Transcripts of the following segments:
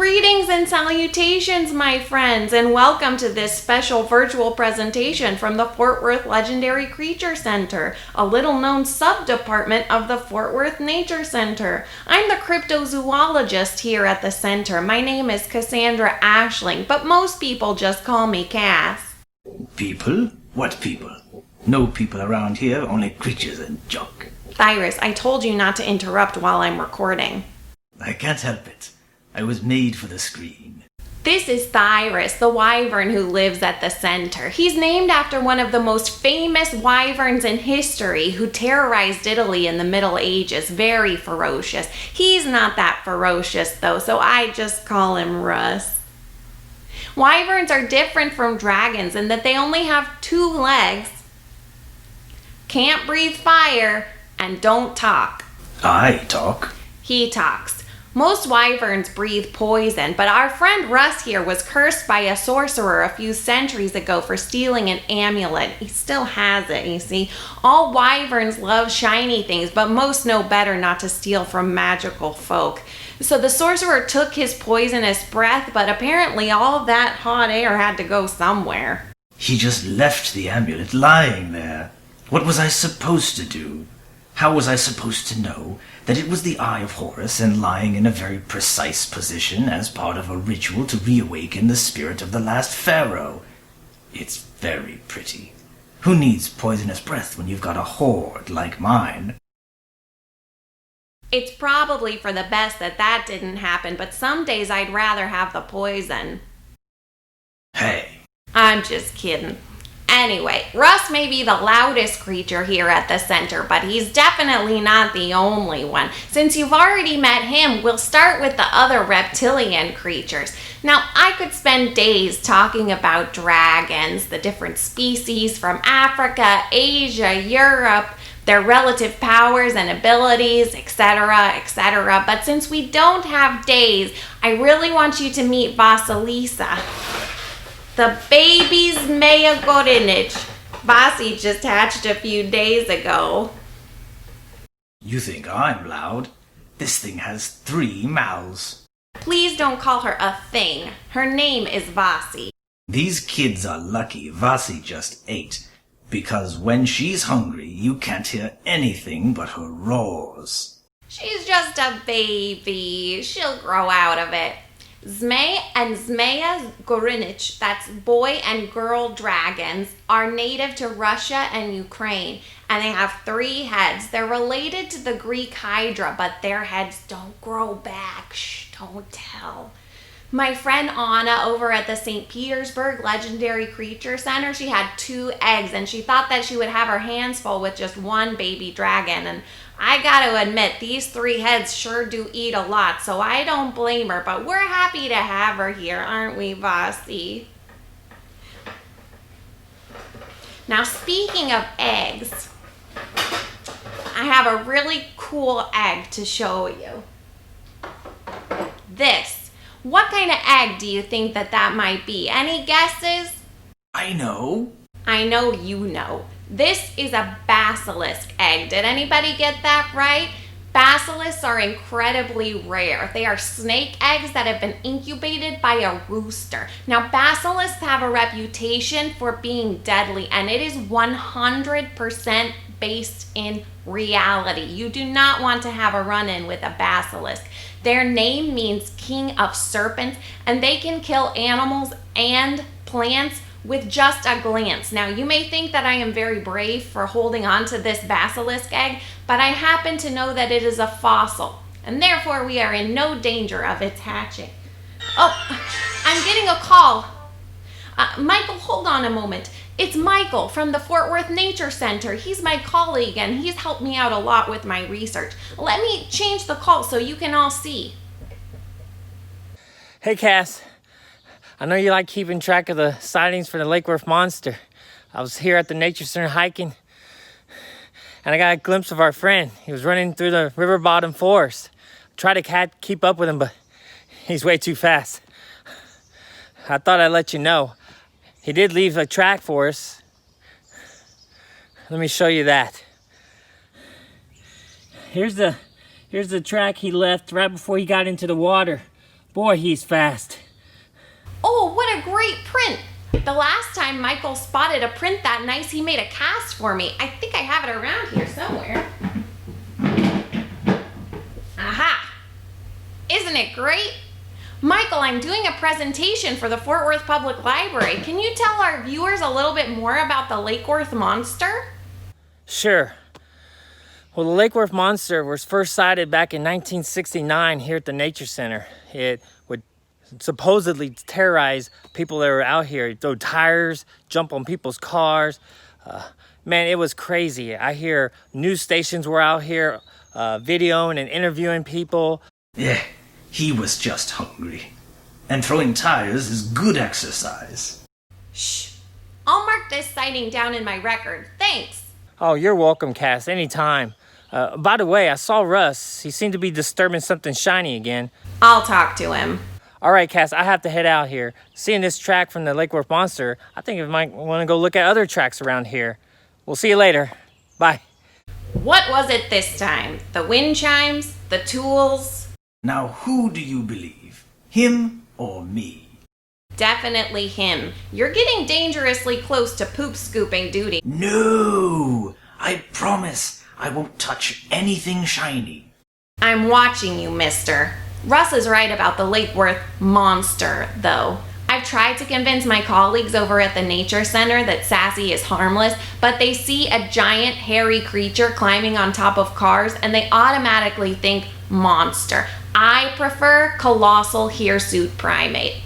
Greetings and salutations, my friends, and welcome to this special virtual presentation from the Fort Worth Legendary Creature Center, a little-known sub-department of the Fort Worth Nature Center. I'm the cryptozoologist here at the center. My name is Cassandra Ashling, but most people just call me Cass. People? What people? No people around here, only creatures and junk. Cyrus, I told you not to interrupt while I'm recording. I can't help it. I was made for the screen. This is Cyrus, the wyvern who lives at the center. He's named after one of the most famous wyverns in history who terrorized Italy in the Middle Ages. Very ferocious. He's not that ferocious though, so I just call him Russ. Wyverns are different from dragons in that they only have 2 legs, can't breathe fire, and don't talk. I talk. He talks. Most wyverns breathe poison, but our friend Russ here was cursed by a sorcerer a few centuries ago for stealing an amulet. He still has it, you see. All wyverns love shiny things, but most know better not to steal from magical folk. So the sorcerer took his poisonous breath, but apparently all of that hot air had to go somewhere. He just left the amulet lying there. What was I supposed to do? How was I supposed to know that it was the Eye of Horus and lying in a very precise position as part of a ritual to reawaken the spirit of the last pharaoh? It's very pretty. Who needs poisonous breath when you've got a hoard like mine? It's probably for the best that that didn't happen, but some days I'd rather have the poison. Hey. I'm just kidding. Anyway, Russ may be the loudest creature here at the center, but he's definitely not the only one. Since you've already met him, we'll start with the other reptilian creatures. Now, I could spend days talking about dragons, the different species from Africa, Asia, Europe, their relative powers and abilities, etc., etc. But since we don't have days, I really want you to meet Basilisk, the baby's Mayagorinich. Bossy just hatched a few days ago. You think I'm loud? This thing has 3 mouths. Please don't call her a thing. Her name is Bossy. These kids are lucky Vasi just ate, because when she's hungry, you can't hear anything but her roars. She's just a baby. She'll grow out of it. Zmei and Zmeya Gorinich, that's boy and girl dragons, are native to Russia and Ukraine, and they have 3 heads. They're related to the Greek Hydra, but their heads don't grow back. Shh, don't tell. My friend Anna over at the St. Petersburg Legendary Creature Center, she had 2 eggs, and she thought that she would have her hands full with just 1 baby dragon, and I gotta admit, these 3 heads sure do eat a lot, so I don't blame her, but we're happy to have her here, aren't we, Bossy? Now, speaking of eggs, I have a really cool egg to show you. This. What kind of egg do you think that might be? Any guesses? I know. I know you know. This is a basilisk egg. Did anybody get that right? Basilisks are incredibly rare. They are snake eggs that have been incubated by a rooster. Now, basilisks have a reputation for being deadly, and it is 100% based in reality. You do not want to have a run-in with a basilisk. Their name means king of serpents, and they can kill animals and plants with just a glance. Now, you may think that I am very brave for holding on to this basilisk egg, but I happen to know that it is a fossil, and therefore we are in no danger of its hatching. Oh, I'm getting a call. Michael, hold on a moment. It's Michael from the Fort Worth Nature Center. He's my colleague, and he's helped me out a lot with my research. Let me change the call so you can all see. Hey, Cass. I know you like keeping track of the sightings for the Lake Worth monster. I was here at the Nature Center hiking, and I got a glimpse of our friend. He was running through the river bottom forest. I tried to keep up with him, but he's way too fast. I thought I'd let you know. He did leave a track for us. Let me show you that. Here's the track he left right before he got into the water. Boy, he's fast. Oh, what a great print! The last time Michael spotted a print that nice, he made a cast for me. I think I have it around here somewhere. Aha! Isn't it great? Michael, I'm doing a presentation for the Fort Worth Public Library. Can you tell our viewers a little bit more about the Lake Worth monster? Sure. Well, the Lake Worth monster was first sighted back in 1969 here at the Nature Center. It would supposedly terrorize people that were out here. He'd throw tires, jump on people's cars. Man, it was crazy. I hear news stations were out here videoing and interviewing people. Yeah, he was just hungry. And throwing tires is good exercise. Shh. I'll mark this sighting down in my record. Thanks. Oh, you're welcome, Cass, anytime. By the way, I saw Russ. He seemed to be disturbing something shiny again. I'll talk to him. All right, Cass, I have to head out here. Seeing this track from the Lake Worth monster, I think I might want to go look at other tracks around here. We'll see you later. Bye. What was it this time? The wind chimes? The tools? Now who do you believe? Him or me? Definitely him. You're getting dangerously close to poop scooping duty. No! I promise I won't touch anything shiny. I'm watching you, mister. Russ is right about the Lake Worth monster, though. I've tried to convince my colleagues over at the Nature Center that Sassy is harmless, but they see a giant hairy creature climbing on top of cars and they automatically think monster. I prefer colossal hirsute primate.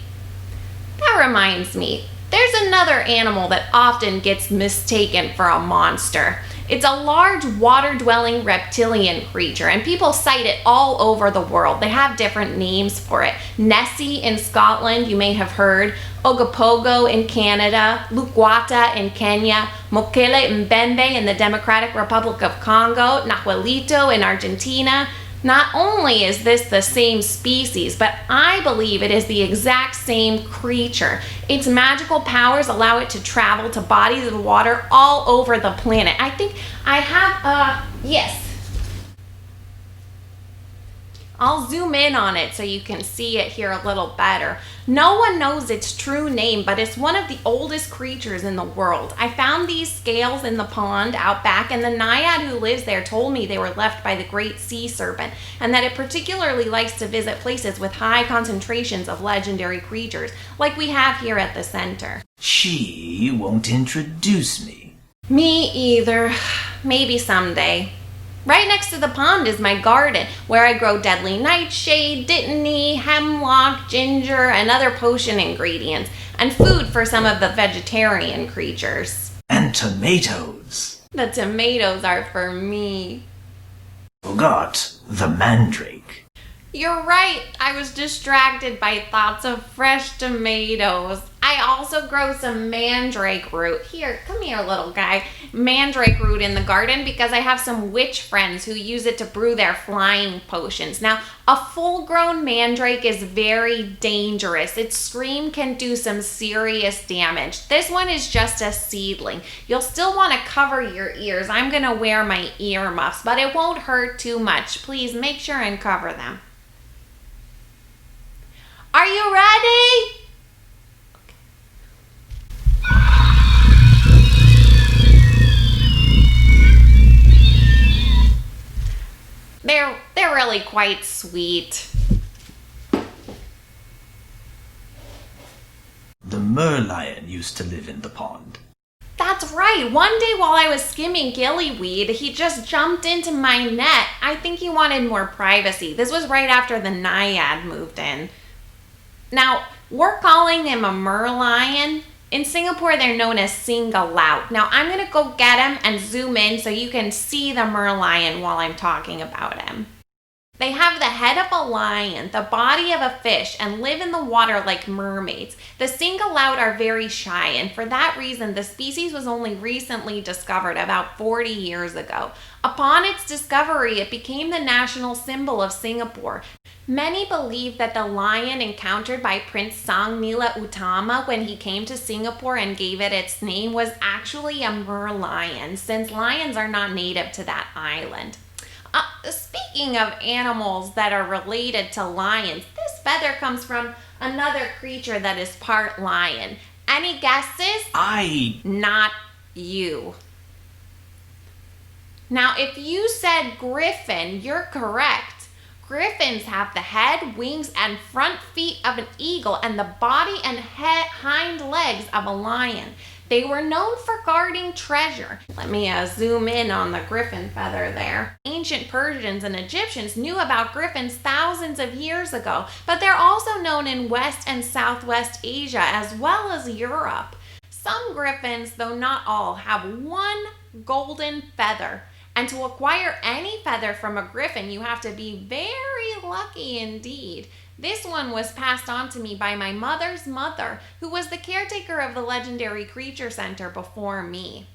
That reminds me, there's another animal that often gets mistaken for a monster. It's a large water-dwelling reptilian creature, and people cite it all over the world. They have different names for it. Nessie in Scotland, you may have heard. Ogopogo in Canada. Lukwata in Kenya. Mokele Mbembe in the Democratic Republic of Congo. Nahuelito in Argentina. Not only is this the same species, but I believe it is the exact same creature. Its magical powers allow it to travel to bodies of water all over the planet. I think I have, yes. I'll zoom in on it so you can see it here a little better. No one knows its true name, but it's one of the oldest creatures in the world. I found these scales in the pond out back, and the naiad who lives there told me they were left by the great sea serpent, and that it particularly likes to visit places with high concentrations of legendary creatures, like we have here at the center. She won't introduce me. Me either. Maybe someday. Right next to the pond is my garden, where I grow deadly nightshade, dittany, hemlock, ginger, and other potion ingredients, and food for some of the vegetarian creatures. And tomatoes. The tomatoes are for me. Forgot the mandrake. You're right, I was distracted by thoughts of fresh tomatoes. I also grow some mandrake root. Here, come here, little guy. Mandrake root in the garden because I have some witch friends who use it to brew their flying potions. Now, a full-grown mandrake is very dangerous. Its scream can do some serious damage. This one is just a seedling. You'll still want to cover your ears. I'm going to wear my earmuffs, but it won't hurt too much. Please make sure and cover them. Are you ready? They're really quite sweet. The merlion used to live in the pond. That's right. One day while I was skimming gillyweed, he just jumped into my net. I think he wanted more privacy. This was right after the naiad moved in. Now, we're calling him a merlion. In Singapore, they're known as singalaut. Now, I'm going to go get him and zoom in so you can see the merlion while I'm talking about him. They have the head of a lion, the body of a fish, and live in the water like mermaids. The singalaut are very shy, and for that reason, the species was only recently discovered about 40 years ago. Upon its discovery, it became the national symbol of Singapore. Many believe that the lion encountered by Prince Sangnila Utama when he came to Singapore and gave it its name was actually a merlion, since lions are not native to that island. Speaking of animals that are related to lions, this feather comes from another creature that is part lion. Any guesses? Not you. Now, if you said griffin, you're correct. Griffins have the head, wings, and front feet of an eagle and the body and hind legs of a lion. They were known for guarding treasure. Let me zoom in on the griffin feather there. Ancient Persians and Egyptians knew about griffins thousands of years ago, but they're also known in West and Southwest Asia as well as Europe. Some griffins, though not all, have one golden feather. And to acquire any feather from a griffin, you have to be very lucky indeed. This one was passed on to me by my mother's mother, who was the caretaker of the legendary creature center before me.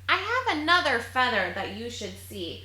I have another feather that you should see.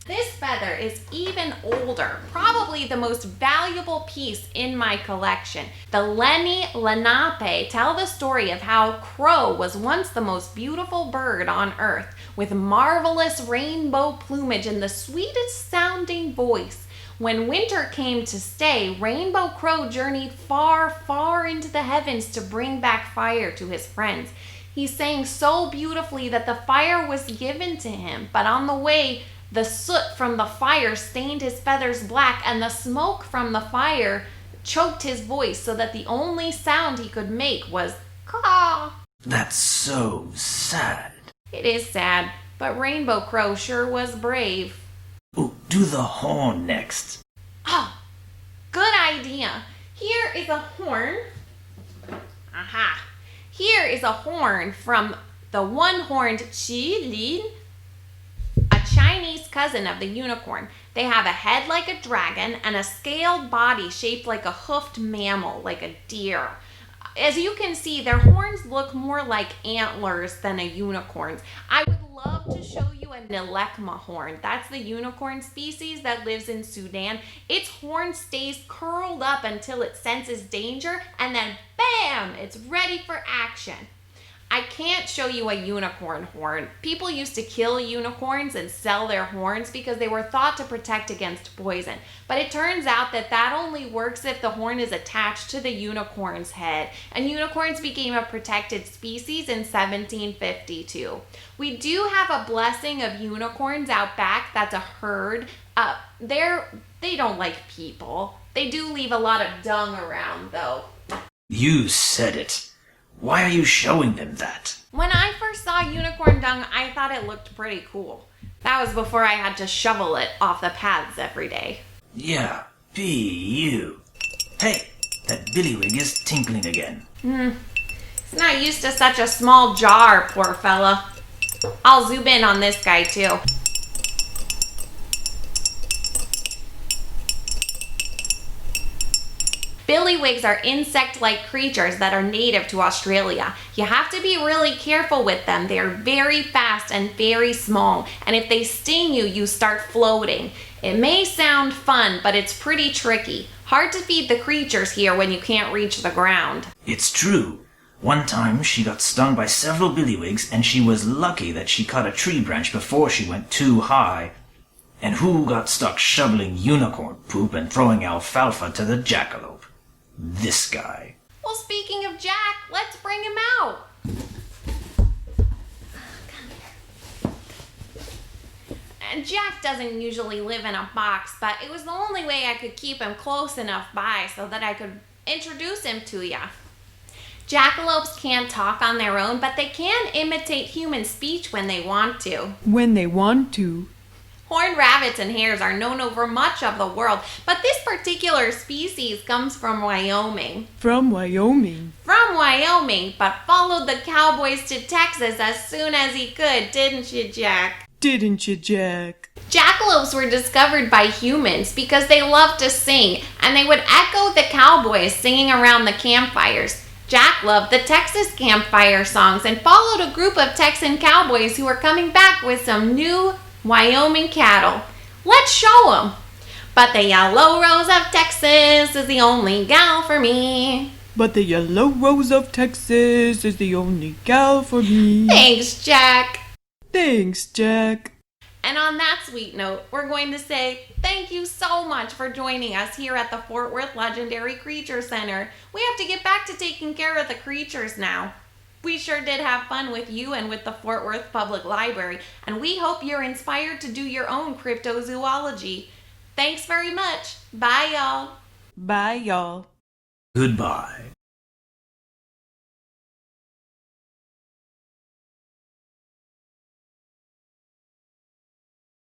This feather is even older, probably the most valuable piece in my collection. The Lenni Lenape tell the story of how crow was once the most beautiful bird on earth, with marvelous rainbow plumage and the sweetest sounding voice. When winter came to stay, Rainbow Crow journeyed far, far into the heavens to bring back fire to his friends. He sang so beautifully that the fire was given to him, but on the way, the soot from the fire stained his feathers black, and the smoke from the fire choked his voice so that the only sound he could make was caw. That's so sad. It is sad, but Rainbow Crow sure was brave. Oh, do the horn next. Oh, good idea. Here is a horn. Aha. Here is a horn from the one-horned qilin, a Chinese cousin of the unicorn. They have a head like a dragon and a scaled body shaped like a hoofed mammal, like a deer. As you can see, their horns look more like antlers than a unicorn's. I would love to show you a Nilekma horn. That's the unicorn species that lives in Sudan. Its horn stays curled up until it senses danger, and then bam, it's ready for action. I can't show you a unicorn horn. People used to kill unicorns and sell their horns because they were thought to protect against poison. But it turns out that that only works if the horn is attached to the unicorn's head. And unicorns became a protected species in 1752. We do have a blessing of unicorns out back. That's a herd. They don't like people. They do leave a lot of dung around though. You said it. Why are you showing them that? When I first saw unicorn dung, I thought it looked pretty cool. That was before I had to shovel it off the paths every day. Yeah, be you. Hey, that billywig is tinkling again. He's not used to such a small jar, poor fella. I'll zoom in on this guy too. Billywigs are insect-like creatures that are native to Australia. You have to be really careful with them. They are very fast and very small, and if they sting you, you start floating. It may sound fun, but it's pretty tricky. Hard to feed the creatures here when you can't reach the ground. It's true. One time she got stung by several billywigs, and she was lucky that she caught a tree branch before she went too high. And who got stuck shoveling unicorn poop and throwing alfalfa to the jackalope? This guy. Well, speaking of Jack, let's bring him out. And Jack doesn't usually live in a box, but it was the only way I could keep him close enough by so that I could introduce him to ya. Jackalopes can't talk on their own, but they can imitate human speech when they want to. When they want to. Horned rabbits and hares are known over much of the world, but this particular species comes from Wyoming. From Wyoming. From Wyoming, but followed the cowboys to Texas as soon as he could, didn't you, Jack? Didn't you, Jack? Jackalopes were discovered by humans because they loved to sing, and they would echo the cowboys singing around the campfires. Jack loved the Texas campfire songs and followed a group of Texan cowboys who were coming back with some new Wyoming cattle. Let's show 'em. But the yellow rose of Texas is the only gal for me. But the yellow rose of Texas is the only gal for me. Thanks, Jack. Thanks, Jack. And on that sweet note, we're going to say thank you so much for joining us here at the Fort Worth Legendary Creature Center. We have to get back to taking care of the creatures now. We sure did have fun with you and with the Fort Worth Public Library, and we hope you're inspired to do your own cryptozoology. Thanks very much. Bye, y'all. Bye, y'all. Goodbye.